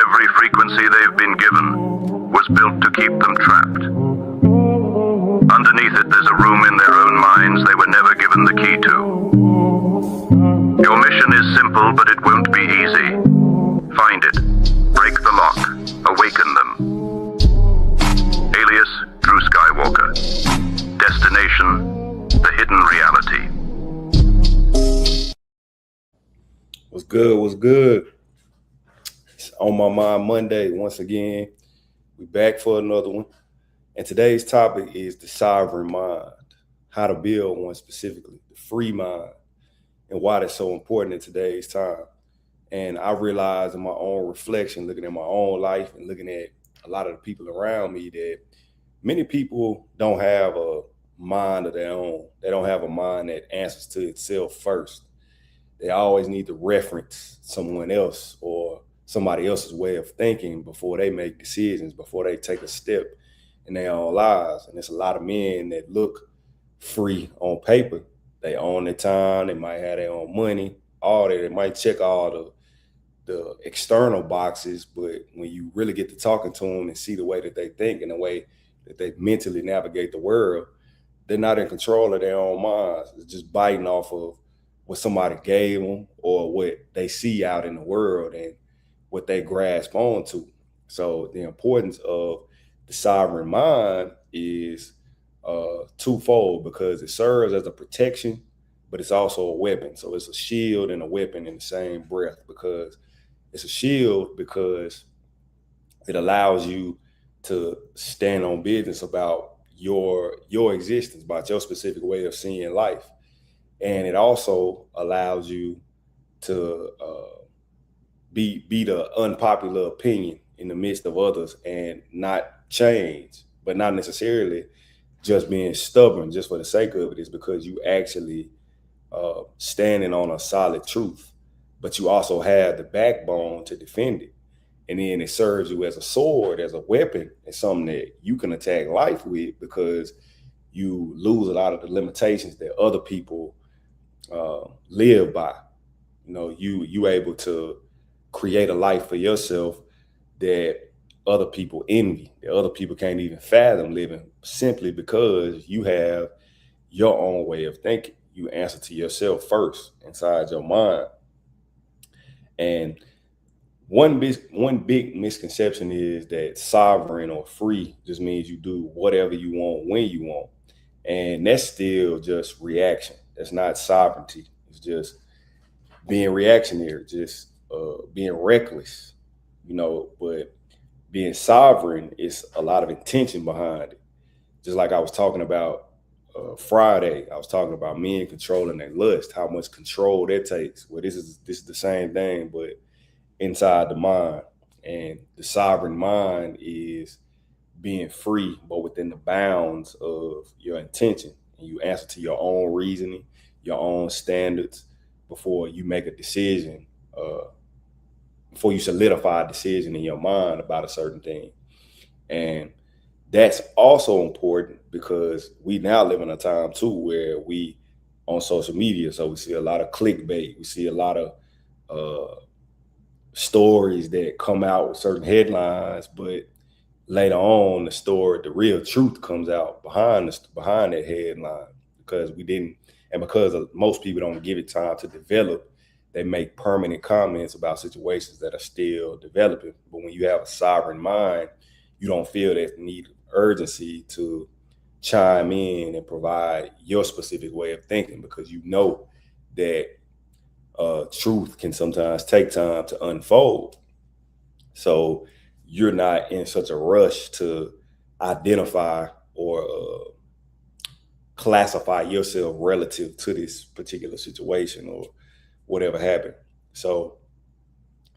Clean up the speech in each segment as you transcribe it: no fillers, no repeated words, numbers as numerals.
Every frequency they've been given was built to keep them trapped. Underneath it, there's a room in their own minds they were never given the key to. Your mission is simple, but it won't be easy. Find it, break the lock, awaken them. Alias, Drew Skywalker. Destination, the hidden reality. What's good? What's good? It's On My Mind Monday. Once again, we back for another one. And today's topic is the sovereign mind, how to build one specifically, the free mind, and why that's so important in today's time. And I realized in my own reflection, looking at my own life and looking at a lot of the people around me, that many people don't have a mind of their own. They don't have a mind that answers to itself first. They always need to reference someone else or somebody else's way of thinking before they make decisions, before they take a step in their own lives. And there's a lot of men that look free on paper. They own their time, they might have their own money, all that. They might check all the external boxes, but when you really get to talking to them and see the way that they think and the way that they mentally navigate the world, they're not in control of their own minds. It's just biting off of what somebody gave them or what they see out in the world and what they grasp onto. So the importance of the sovereign mind is twofold, because it serves as a protection, but it's also a weapon. So it's a shield and a weapon in the same breath, because it's a shield because it allows you to stand on business about your existence, about your specific way of seeing life. And it also allows you to be the unpopular opinion in the midst of others and not change, but not necessarily just being stubborn just for the sake of it. Is because you actually standing on a solid truth, but you also have the backbone to defend it. And then it serves you as a sword, as a weapon, and something that you can attack life with, because you lose a lot of the limitations that other people live by. You know, you able to create a life for yourself that other people envy, that other people can't even fathom living, simply because you have your own way of thinking. You answer to yourself first inside your mind. And one big misconception is that sovereign or free just means you do whatever you want when you want. And that's still just reaction. That's not sovereignty. It's just being reactionary, just being reckless, but being sovereign is a lot of intention behind it. Just like I was talking about Friday, I was talking about men controlling their lust, how much control that takes. Well, this is the same thing, but inside the mind. And the sovereign mind is being free, but within the bounds of your intention. And you answer to your own reasoning, your own standards before you make a decision, before you solidify a decision in your mind about a certain thing. And that's also important because we now live in a time too where we on social media, so we see a lot of clickbait, we see a lot of stories that come out with certain headlines, but later on the real truth comes out behind that headline, because most people don't give it time to develop. They make permanent comments about situations that are still developing. But when you have a sovereign mind, you don't feel that need of urgency to chime in and provide your specific way of thinking, because you know that truth can sometimes take time to unfold. So you're not in such a rush to identify or classify yourself relative to this particular situation or whatever happened. So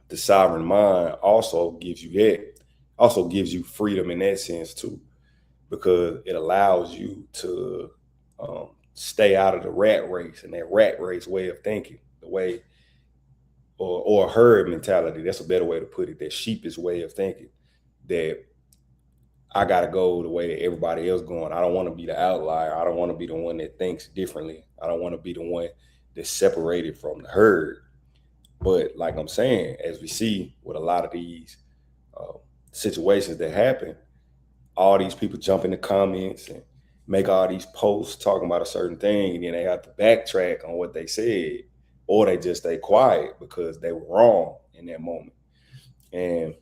the sovereign mind also gives you freedom in that sense too, because it allows you to stay out of the rat race and that rat race way of thinking, the way or herd mentality. That's a better way to put it. That sheepish way of thinking, that I gotta go the way that everybody else going. I don't want to be the outlier. I don't want to be the one that thinks differently. I don't want to be the one that's separated from the herd. But like I'm saying, as we see with a lot of these situations that happen, all these people jump in the comments and make all these posts talking about a certain thing, and then they have to backtrack on what they said, or they just stay quiet because they were wrong in that moment. And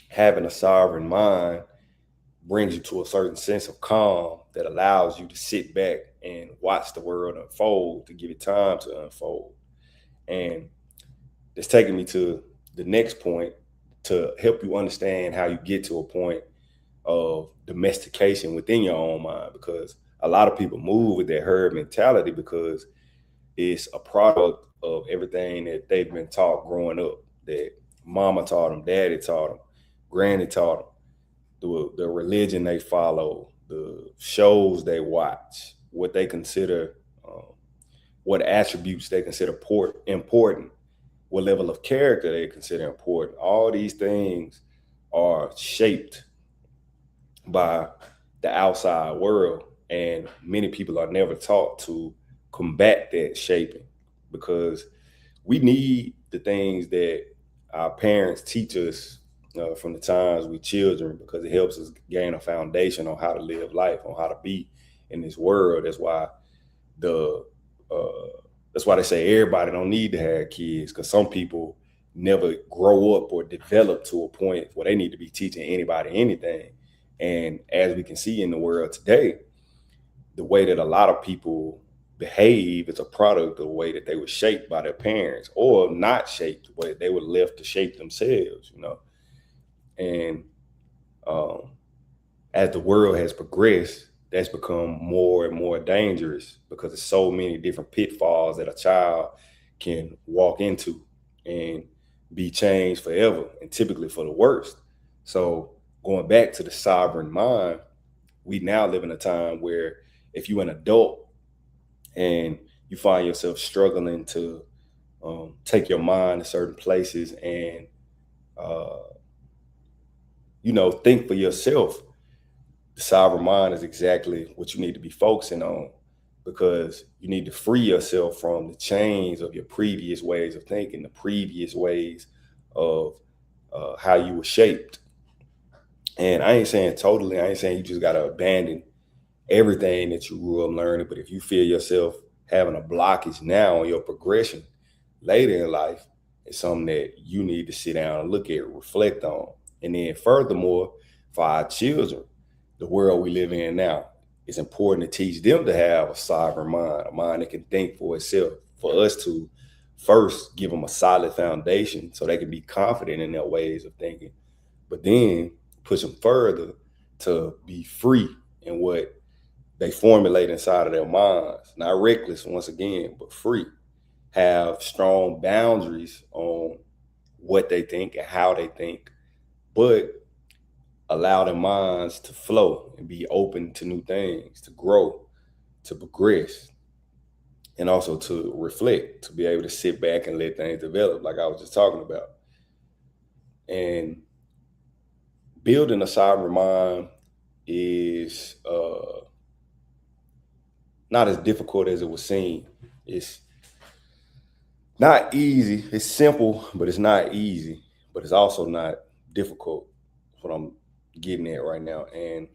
having a sovereign mind brings you to a certain sense of calm that allows you to sit back and watch the world unfold, to give it time to unfold. And it's taking me to the next point to help you understand how you get to a point of domestication within your own mind, because a lot of people move with that herd mentality because it's a product of everything that they've been taught growing up, that mama taught them, daddy taught them, granny taught them, the religion they follow, the shows they watch, what they consider, what attributes they consider important, what level of character they consider important. All these things are shaped by the outside world, and many people are never taught to combat that shaping, because we need the things that our parents teach us from the times we children, because it helps us gain a foundation on how to live life, on how to be in this world. The that's why they say everybody don't need to have kids, because some people never grow up or develop to a point where they need to be teaching anybody anything. And as we can see in the world today, the way that a lot of people behave is a product of the way that they were shaped by their parents, or not shaped, the way they were left to shape themselves, And as the world has progressed, that's become more and more dangerous, because there's so many different pitfalls that a child can walk into and be changed forever, and typically for the worst. So going back to the sovereign mind, we now live in a time where if you're an adult and you find yourself struggling to take your mind to certain places and think for yourself, the sovereign mind is exactly what you need to be focusing on, because you need to free yourself from the chains of your previous ways of thinking, the previous ways of how you were shaped. And I ain't saying you just got to abandon everything that you grew up learning, but if you feel yourself having a blockage now on your progression later in life, it's something that you need to sit down and look at, reflect on. And then furthermore, for our children, the world we live in now, it's important to teach them to have a sovereign mind, a mind that can think for itself, for us to first give them a solid foundation so they can be confident in their ways of thinking, but then push them further to be free in what they formulate inside of their minds. Not reckless, once again, but free. Have strong boundaries on what they think and how they think, but allow their minds to flow and be open to new things, to grow, to progress, and also to reflect, to be able to sit back and let things develop, like I was just talking about. And building a sovereign mind is not as difficult as it would seem. It's not easy. It's simple, but it's not easy. But it's also not difficult. That's what I'm getting at right now. And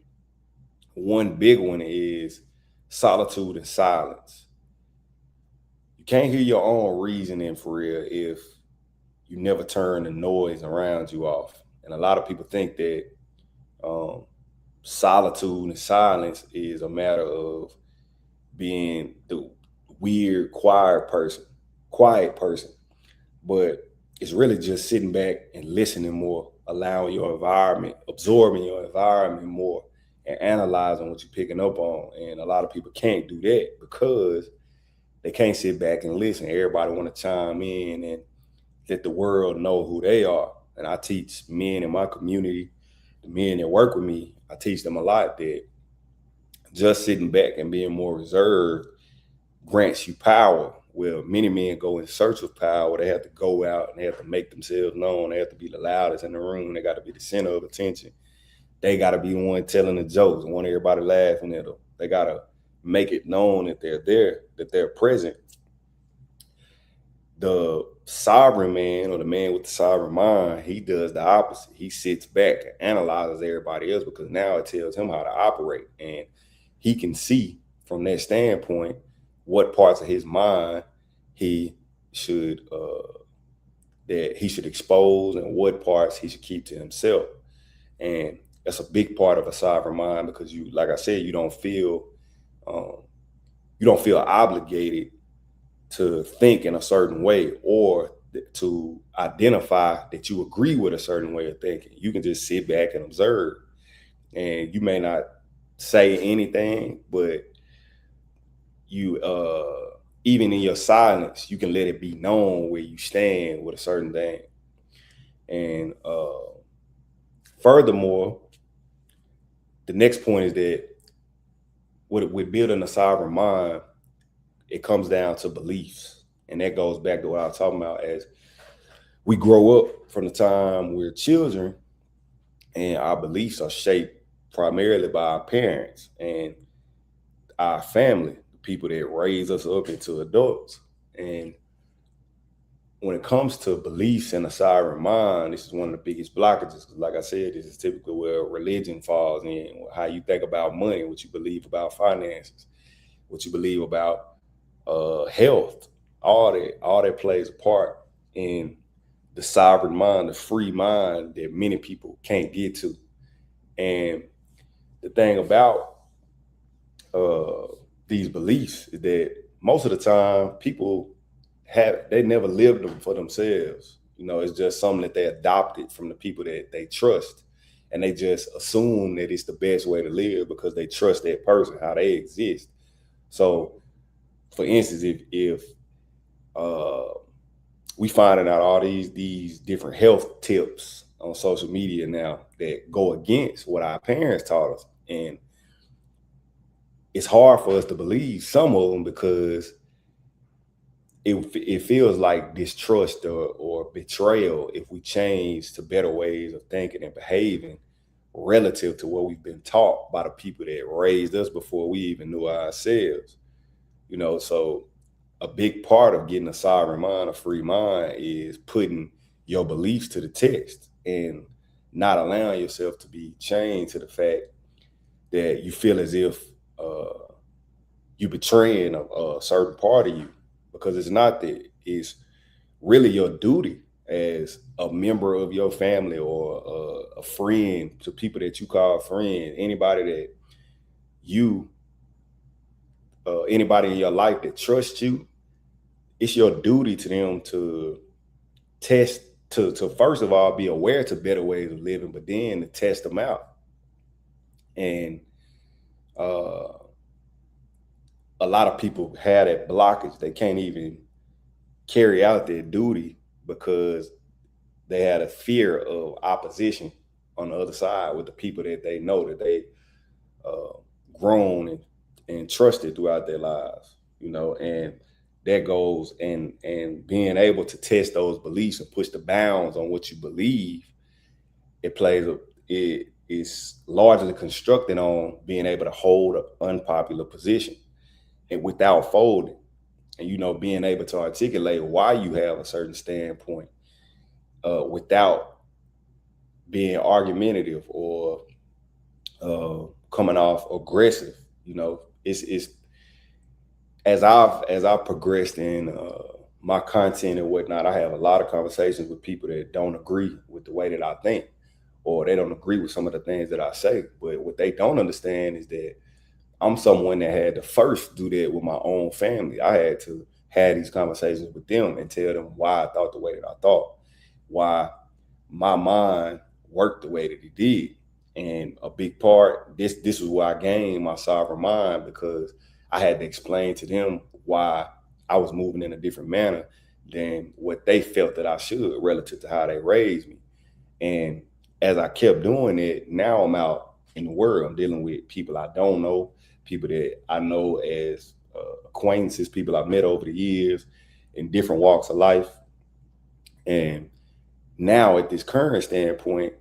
one big one is solitude and silence. You can't hear your own reasoning for real if you never turn the noise around you off. And a lot of people think that solitude and silence is a matter of being the weird, quiet person. But it's really just sitting back and listening more, allowing your environment, absorbing your environment more, and analyzing what you're picking up on. And a lot of people can't do that because they can't sit back and listen. Everybody want to chime in and let the world know who they are. And I teach men in my community, the men that work with me, I teach them a lot that just sitting back and being more reserved grants you power. Well, many men go in search of power. They have to go out and they have to make themselves known. They have to be the loudest in the room. They got to be the center of attention. They got to be the one telling the jokes and want everybody laughing at them. They got to make it known that they're there, that they're present. The sovereign man, or the man with the sovereign mind, he does the opposite. He sits back and analyzes everybody else, because now it tells him how to operate. And he can see from that standpoint what parts of his mind he should that he should expose, and what parts he should keep to himself. And that's a big part of a sovereign mind, because you, like I said, you don't feel obligated to think in a certain way, or to identify that you agree with a certain way of thinking. You can just sit back and observe, and you may not say anything, but you even in your silence, you can let it be known where you stand with a certain thing. And furthermore, the next point is that with building a sovereign mind, it comes down to beliefs. And that goes back to what I was talking about, as we grow up from the time we're children, and our beliefs are shaped primarily by our parents and our family, the people that raise us up into adults. And when it comes to beliefs and a sovereign mind, this is one of the biggest blockages. Like I said, this is typically where religion falls in, how you think about money, what you believe about finances, what you believe about health. All that plays a part in the sovereign mind, the free mind that many people can't get to. And the thing about these beliefs is that most of the time people they never lived them for themselves. It's just something that they adopted from the people that they trust, and they just assume that it's the best way to live because they trust that person, how they exist. So, for instance, if we finding out all these different health tips on social media now that go against what our parents taught us, and it's hard for us to believe some of them, because it feels like distrust or betrayal if we change to better ways of thinking and behaving relative to what we've been taught by the people that raised us before we even knew ourselves. So a big part of getting a sovereign mind, a free mind, is putting your beliefs to the test and not allowing yourself to be chained to the fact that you feel as if you're betraying a certain part of you, because it's not that. It's really your duty as a member of your family, or a friend, to people that you call friend, anybody that anybody in your life that trusts you. It's your duty to them to test, to first of all be aware to better ways of living, but then to test them out. And a lot of people have that blockage. They can't even carry out their duty because they had a fear of opposition on the other side with the people that they know, that they grown and trusted throughout their lives, and that goes and being able to test those beliefs and push the bounds on what you believe. It is largely constructed on being able to hold an unpopular position and without folding, and being able to articulate why you have a certain standpoint without being argumentative or coming off aggressive. It's as I've progressed in my content and whatnot, I have a lot of conversations with people that don't agree with the way that I think, or they don't agree with some of the things that I say. But what they don't understand is that I'm someone that had to first do that with my own family. I had to have these conversations with them and tell them why I thought the way that I thought, why my mind worked the way that it did. And a big part, this is where I gained my sovereign mind, because I had to explain to them why I was moving in a different manner than what they felt that I should, relative to how they raised me. And as I kept doing it, now I'm out in the world. I'm dealing with people I don't know, people that I know as acquaintances, people I've met over the years in different walks of life. And now at this current standpoint,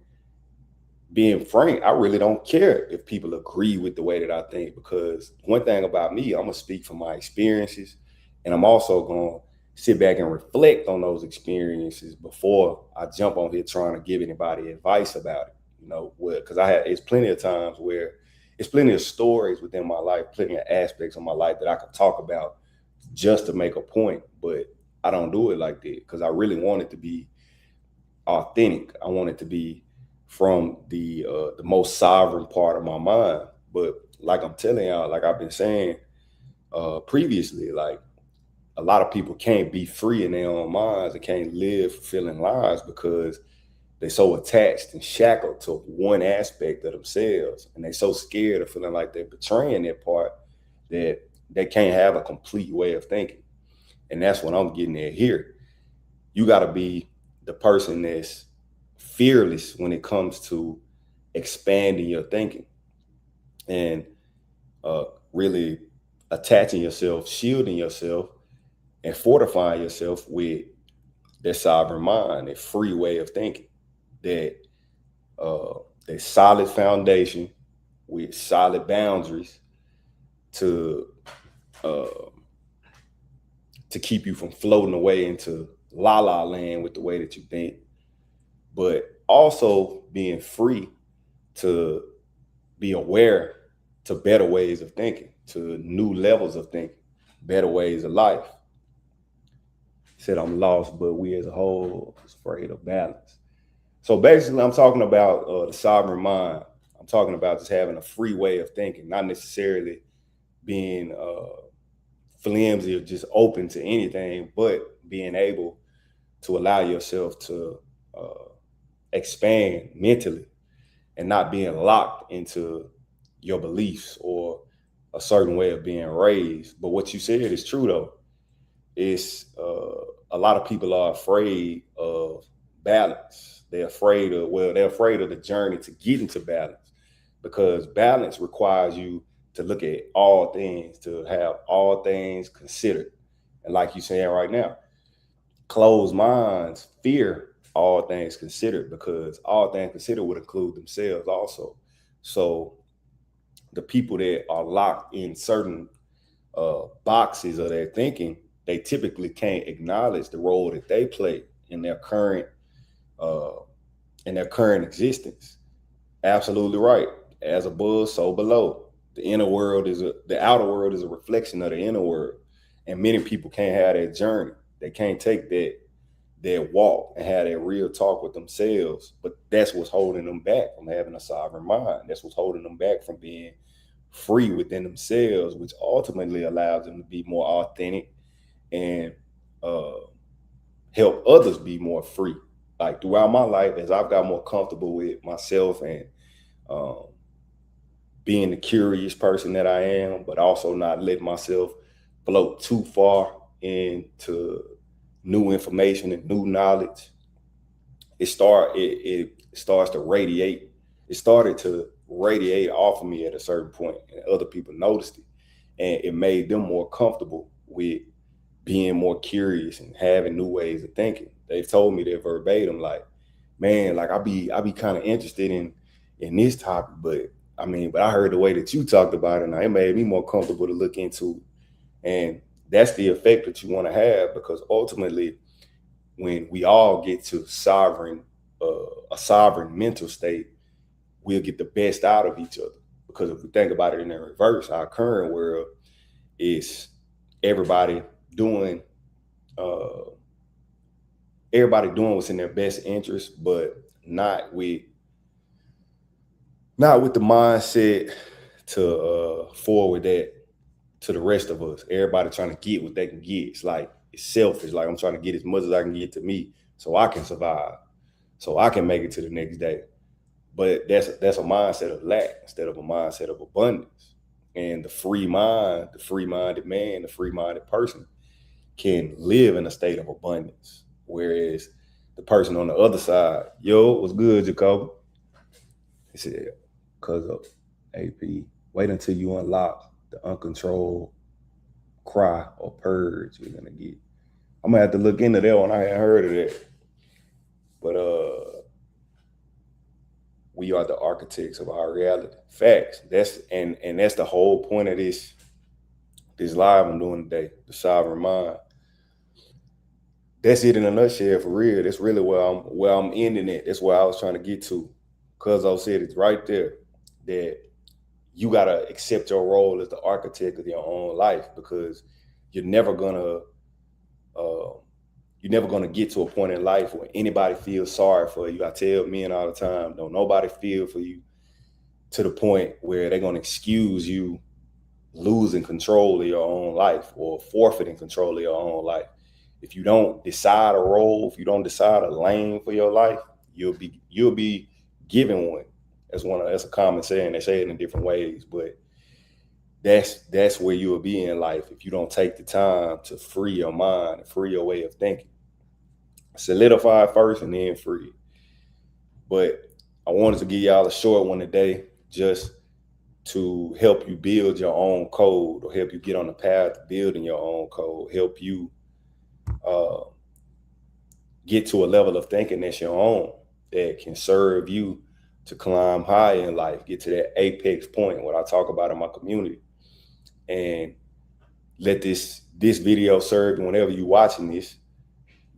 being frank, I really don't care if people agree with the way that I think, because one thing about me, I'm gonna speak from my experiences, and I'm also going to sit back and reflect on those experiences before I jump on here trying to give anybody advice about it. Because it's plenty of times where it's plenty of stories within my life, plenty of aspects of my life that I could talk about just to make a point, but I don't do it like that because I really want it to be authentic. I want it to be from the most sovereign part of my mind. But like I'm telling y'all, like I've been saying previously, like a lot of people can't be free in their own minds and can't live fulfilling lives because they're so attached and shackled to one aspect of themselves, and they're so scared of feeling like they're betraying their part that they can't have a complete way of thinking. And that's what I'm getting at here. You got to be the person that's fearless when it comes to expanding your thinking and really attaching yourself, shielding yourself, and fortifying yourself with that sovereign mind, that free way of thinking, that solid foundation with solid boundaries to keep you from floating away into la la land with the way that you think, but also being free to be aware to better ways of thinking, to new levels of thinking, better ways of life. Said I'm lost, but we as a whole is afraid of balance. So basically, I'm talking about the sovereign mind. I'm talking about just having a free way of thinking, not necessarily being flimsy or just open to anything, but being able to allow yourself to expand mentally and not being locked into your beliefs or a certain way of being raised. But what you said is true, though. It's a lot of people are afraid of balance. They're afraid of the journey to get into balance, because balance requires you to look at all things, to have all things considered. And like you're saying right now, closed minds fear all things considered, because all things considered would include themselves also. So the people that are locked in certain boxes of their thinking, they typically can't acknowledge the role that they play in their current existence. Absolutely right. As above, so below. The outer world is a reflection of the inner world, and many people can't have that journey. They can't take that walk and have that real talk with themselves. But that's what's holding them back from having a sovereign mind. That's what's holding them back from being free within themselves, which ultimately allows them to be more authentic and help others be more free. Like throughout my life, as I've got more comfortable with myself and being the curious person that I am, but also not letting myself float too far into new information and new knowledge, it starts to radiate. It started to radiate off of me at a certain point, and other people noticed it, and it made them more comfortable with being more curious and having new ways of thinking. They've told me that verbatim, like, man, like I be kind of interested in this topic, but I heard the way that you talked about it, and it made me more comfortable to look into it. And that's the effect that you want to have, because ultimately, when we all get to a sovereign mental state, we'll get the best out of each other. Because if we think about it in the reverse, our current world is everybody doing what's in their best interest, but not with the mindset to forward that to the rest of us. Everybody trying to get what they can get. It's like, it's selfish. Like, I'm trying to get as much as I can get to me so I can survive, so I can make it to the next day. But that's a mindset of lack instead of a mindset of abundance. And the free-minded man, the free-minded person can live in a state of abundance. Whereas the person on the other side, yo, what's good, Jacob? He said, cause of AP, wait until you unlock the uncontrolled cry or purge you're gonna get. I'm gonna have to look into that one. I hadn't heard of that. But we are the architects of our reality. Facts. That's the whole point of this live I'm doing today, the sovereign mind. that's it in a nutshell for real. That's really where I'm ending it. That's where I was trying to get to. Cuz I said it's right there that you gotta accept your role as the architect of your own life, because you're never gonna get to a point in life where anybody feels sorry for you. I tell men all the time, don't nobody feel for you to the point where they're gonna excuse you losing control of your own life or forfeiting control of your own life. If you don't decide a role, if you don't decide a lane for your life, you'll be given one. That's a common saying. They say it in different ways, but that's where you will be in life if you don't take the time to free your mind and free your way of thinking. Solidify first and then free. But I wanted to give y'all a short one today, just to help you build your own code, or help you get on the path to building your own code, help you get to a level of thinking that's your own, that can serve you to climb higher in life, get to that apex point, what I talk about in my community. And let this video serve you whenever you're watching this.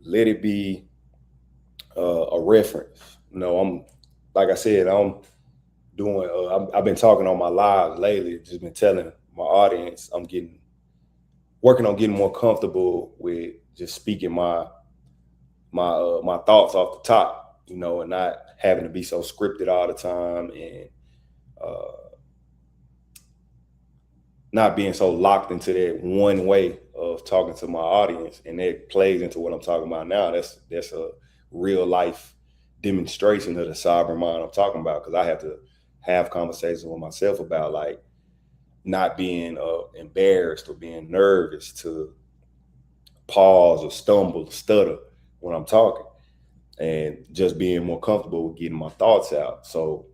Let it be a reference. You know, I've been talking on my lives lately, just been telling my audience I'm working on getting more comfortable with just speaking my thoughts off the top, you know, and not having to be so scripted all the time, and not being so locked into that one way of talking to my audience. And that plays into what I'm talking about now. That's a real life demonstration of the sovereign mind I'm talking about, because I have to have conversations with myself about, like, not being embarrassed or being nervous to pause or stumble or stutter when I'm talking, and just being more comfortable with getting my thoughts out. So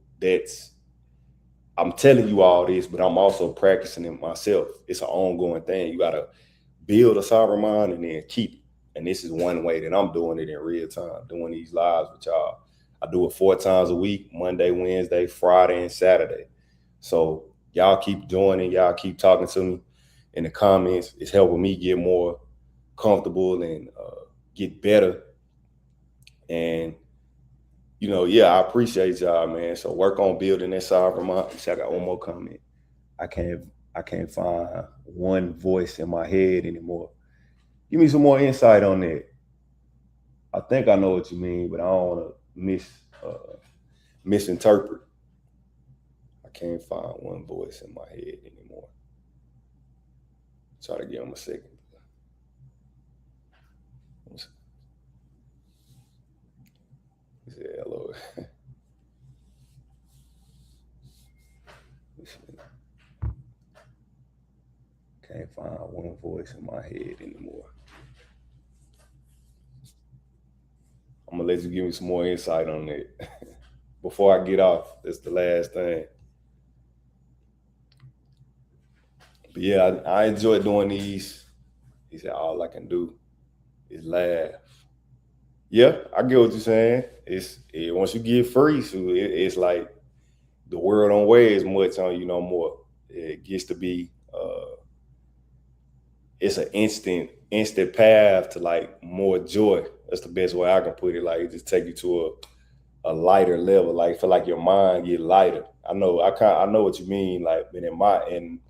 I'm telling you all this, but I'm also practicing it myself. It's an ongoing thing. You got to build a sovereign mind and then keep it. And this is one way that I'm doing it in real time, doing these lives with y'all. I do it 4 times a week: Monday, Wednesday, Friday, and Saturday. So y'all keep joining, y'all keep talking to me in the comments. It's helping me get more comfortable and get better. And, you know, yeah, I appreciate y'all, man. So work on building that sovereign mind. See, I got one more comment. I can't find one voice in my head anymore. Give me some more insight on that. I think I know what you mean, but I don't want to misinterpret. I can't find one voice in my head anymore. Try to give him a second. He said hello. Can't find one voice in my head anymore. I'm gonna let you give me some more insight on that before I get off. That's the last thing. But yeah, I enjoy doing these. He said all I can do is laugh. Yeah, I get what you're saying. Once you get free, so it's like the world don't weigh as much on you no more. It gets to be it's an instant path to, like, more joy. That's the best way I can put it. Like, it just take you to a lighter level. Like, feel like your mind get lighter. I know what you mean. Like, but in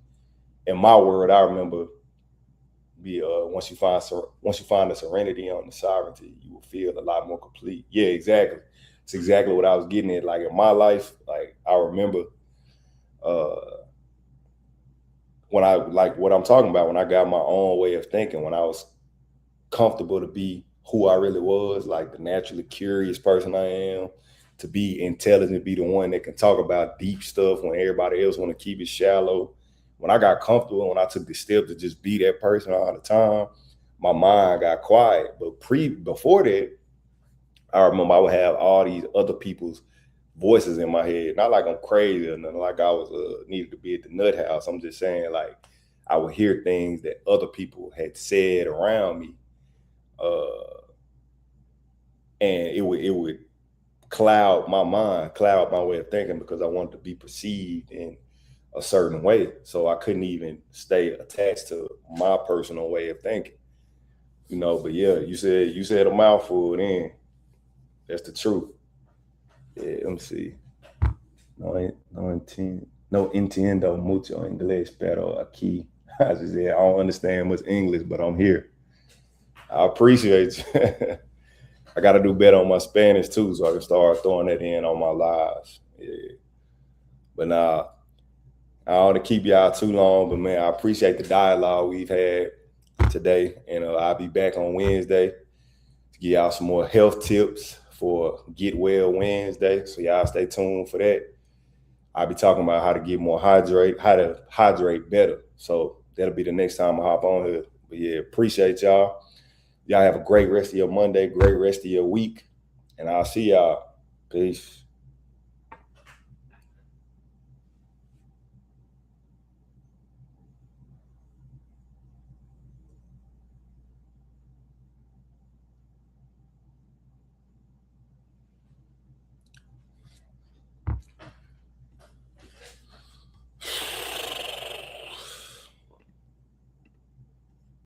my world, I remember once you find the serenity on the sovereignty, you will feel a lot more complete. Yeah, exactly. It's exactly what I was getting at. Like, in my life, like, I remember when I, like what I'm talking about, when I got my own way of thinking, when I was comfortable to be who I really was, like the naturally curious person I am, to be intelligent, be the one that can talk about deep stuff when everybody else want to keep it shallow. When I got comfortable, when I took the step to just be that person all the time, my mind got quiet. But before that, I remember I would have all these other people's voices in my head. Not like I'm crazy or nothing, like I was needed to be at the nut house. I'm just saying, like, I would hear things that other people had said around me, and it would cloud my mind, cloud my way of thinking, because I wanted to be perceived in a certain way. So I couldn't even stay attached to my personal way of thinking. You know, but yeah, you said a mouthful then. That's the truth. Yeah, let me see. No entiendo mucho inglés, pero aquí. I just said, I don't understand much English, but I'm here. I appreciate you. I got to do better on my Spanish too, so I can start throwing that in on my lives. Yeah. But nah, I don't want to keep y'all too long, but man, I appreciate the dialogue we've had today. And I'll be back on Wednesday to give y'all some more health tips for Get Well Wednesday. So y'all stay tuned for that. I'll be talking about how to hydrate better. So that'll be the next time I hop on here. But yeah, appreciate y'all. Y'all have a great rest of your Monday, great rest of your week. And I'll see y'all. Peace.